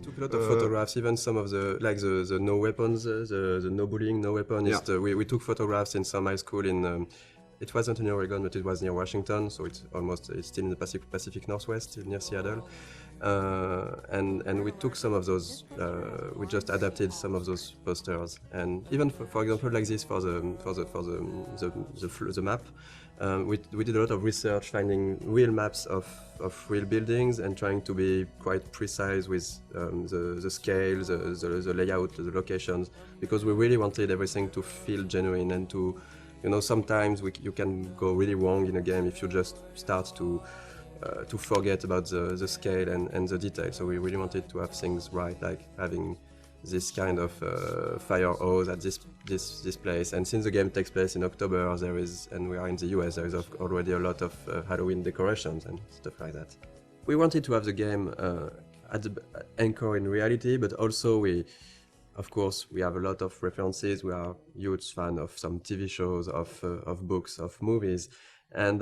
took a lot of photographs, even some of the the no weapons, the no bullying, no weapon. Yeah. We took photographs in some high school in. It wasn't in Oregon, but it was near Washington, so it's still in the Pacific Northwest, near Seattle. And we took some of those. We just adapted some of those posters, and even for example, like this for the map. We did a lot of research, finding real maps of real buildings and trying to be quite precise with the scale, the layout, the locations, because we really wanted everything to feel genuine and to, sometimes you can go really wrong in a game if you just start to forget about the scale and the detail. So we really wanted to have things right, like having this kind of fire hose at this place. And since the game takes place in October, and we are in the US, there is already a lot of Halloween decorations and stuff like that. We wanted to have the game at the anchor in reality, but also of course, we have a lot of references. We are huge fan of some TV shows, of books, of movies, and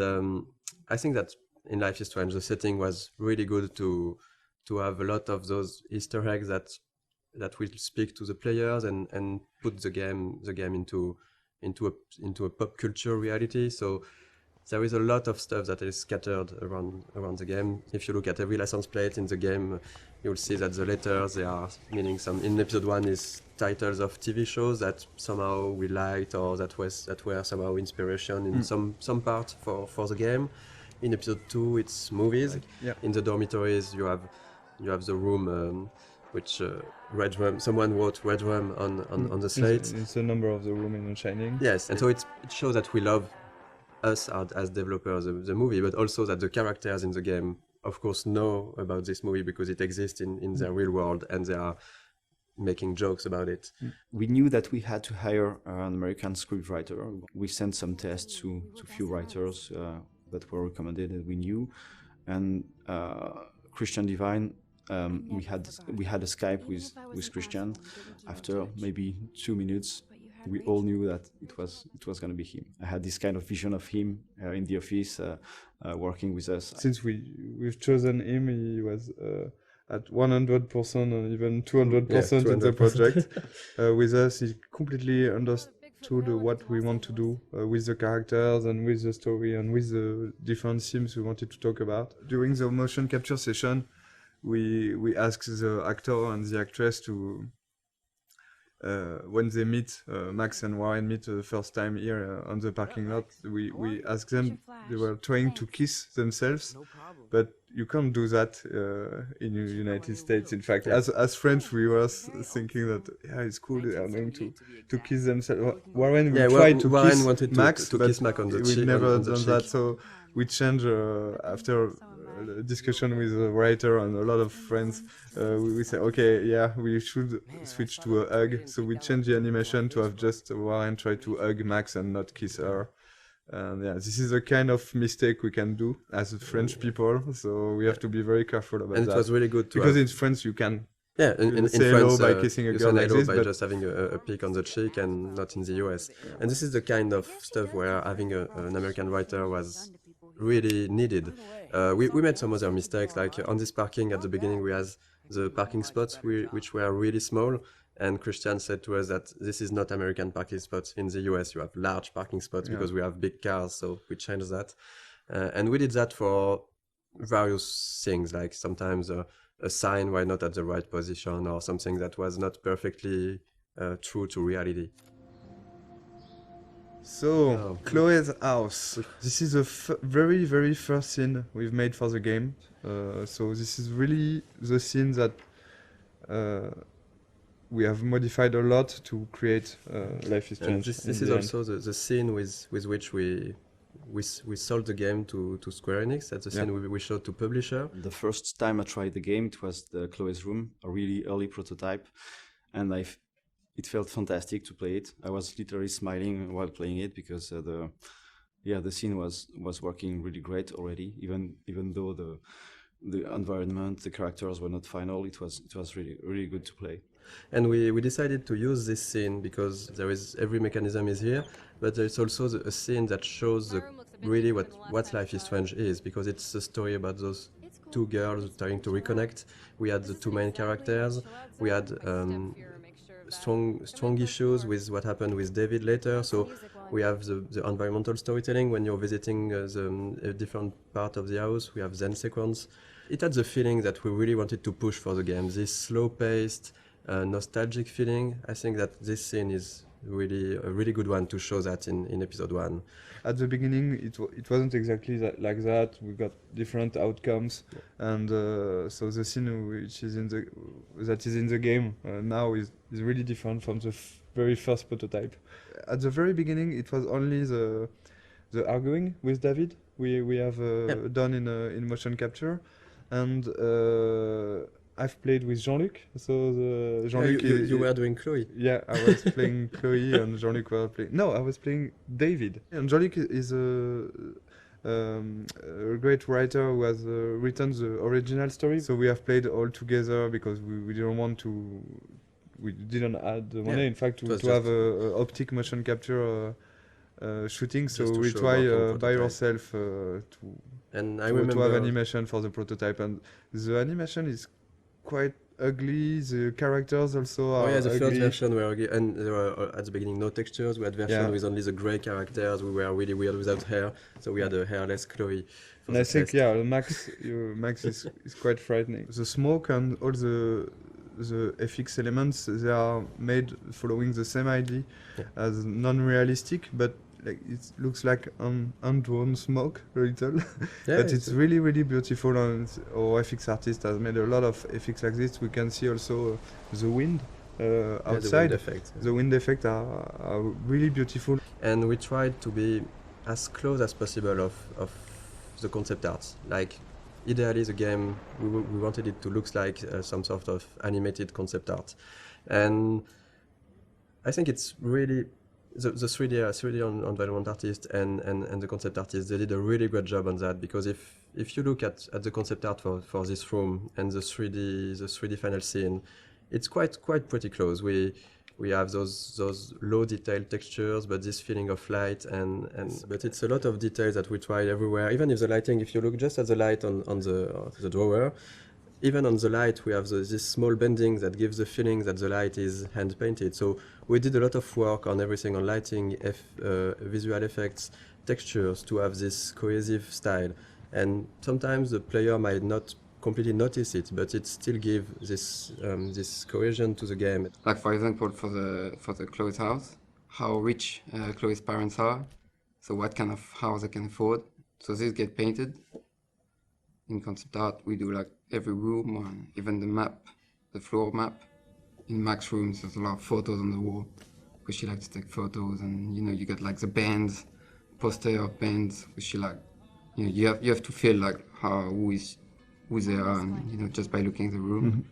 I think that in Life is Strange, the setting was really good to have a lot of those Easter eggs that will speak to the players and put the game into a pop culture reality. So there is a lot of stuff that is scattered around the game. If you look at every license plate in the game, you'll see that the letters, they are meaning in episode 1 is titles of TV shows that somehow we liked or that were somehow inspiration in some part for the game. In episode 2, it's movies. In the dormitories, you have the room which Red Rum. Someone wrote Red Rum on the slate. It's the number of the room in Shining. Yes, and so it shows that we love us as developers the movie, but also that the characters in the game, of course, know about this movie because it exists in their real world and they are making jokes about it. We knew that we had to hire an American scriptwriter. We sent some tests to few writers that were recommended and we knew. And Christian Divine, we had a Skype with Christian. After maybe 2 minutes, we all knew that it was going to be him. I had this kind of vision of him in the office working with us. Since we've chosen him, he was at 100% and even 200% in the project. With us, he completely understood what we want to do with the characters and with the story and with the different themes we wanted to talk about. During the motion capture session, we asked the actor and the actress to, when they meet, Max and Warren meet the first time here on the parking lot, we asked them, they were trying to kiss themselves, but you can't do that in the United States. In fact, as French, we were thinking that, it's cool, they are going to kiss themselves. Warren tried to kiss wanted Max, to but kiss Mac on the cheek. we never done cheek. that, so we changed after a discussion with a writer and a lot of friends. We said, okay, we should switch to a hug. So we changed the animation to have just Warren try to hug Max and not kiss her. And this is a kind of mistake we can do as French people. So we have to be very careful about that. And it was really good because in France you can in say France, hello by kissing a girl like this, by but just having a peek on the cheek, and not in the US. And this is the kind of stuff where having an American writer was really needed. We made some other mistakes, like on this parking at the beginning we had the parking spots which were really small, and Christian said to us that this is not American parking spots. In the US you have large parking spots because we have big cars, so we changed that. And we did that for various things, like sometimes a sign were not at the right position or something that was not perfectly true to reality. So, Chloe's house. This is the very, very first scene we've made for the game. So this is really the scene that we have modified a lot to create Life is Strange. This is also the scene with which we sold the game to Square Enix. That's the scene we showed to publisher. The first time I tried the game, it was the Chloe's room, a really early prototype, and it felt fantastic to play it. I was literally smiling while playing it because the scene was working really great already. Even though the environment, the characters were not final, it was really really good to play. And we decided to use this scene because every mechanism is here, but there's also a scene that shows really what Life is Strange is, because it's a story about those two girls trying to reconnect. We had the two main characters. We had strong issues with what happened with David later. So we have the environmental storytelling when you're visiting a different part of the house. We have Zen sequence. It had the feeling that we really wanted to push for the game. This slow-paced, nostalgic feeling. I think that this scene is really a really good one to show that in episode 1. At the beginning, it wasn't exactly like that. We got different outcomes, and so the scene which is in the game now is really different from the very first prototype. At the very beginning, it was only the arguing with David we have done in motion capture, and I've played with Jean-Luc. So Jean-Luc, you were doing Chloe. Yeah, I was playing Chloe, and Jean-Luc was playing. No, I was playing David. And Jean-Luc is a great writer who has written the original story. So we have played all together because we didn't want to. We didn't add the money. In fact, to have a optic motion capture shooting. So we try by ourselves to have animation for the prototype, and the animation is quite ugly. The characters also are the ugly. first version were ugly, and there were at the beginning no textures. We had version with only the grey characters. We were really weird without hair, so we had a hairless Chloe. And I think Max is quite frightening. The smoke and all the FX elements, they are made following the same idea as non-realistic, but like it looks like undrawn smoke a little. But it's really, really beautiful, and our FX artist has made a lot of FX like this. We can see also the wind outside. The wind effects are really beautiful. And we tried to be as close as possible of the concept art. Like, ideally the game, we wanted it to look like some sort of animated concept art. And I think it's really the 3D environment artist and the concept artist, they did a really great job on that, because if you look at the concept art for this room and the 3D final scene, it's quite pretty close. We have those low detailed textures, but this feeling of light but it's a lot of details that we tried everywhere. Even if the lighting, if you look just at the light on the drawer, even on the light we have this small bending that gives the feeling that the light is hand painted. So we did a lot of work on everything, on lighting, visual effects, textures, to have this cohesive style. And sometimes the player might not completely notice it, but it still gives this cohesion to the game. Like, for example, for the Chloe's house, how rich Chloe's parents are, so what kind of house they can afford. So this get painted. In concept art, we do like every room, or even the map, the floor map. In Mac's rooms, there's a lot of photos on the wall, because she likes to take photos, and you got like the bands, poster of bands, which she like, you have to feel like who they are, and just by looking at the room.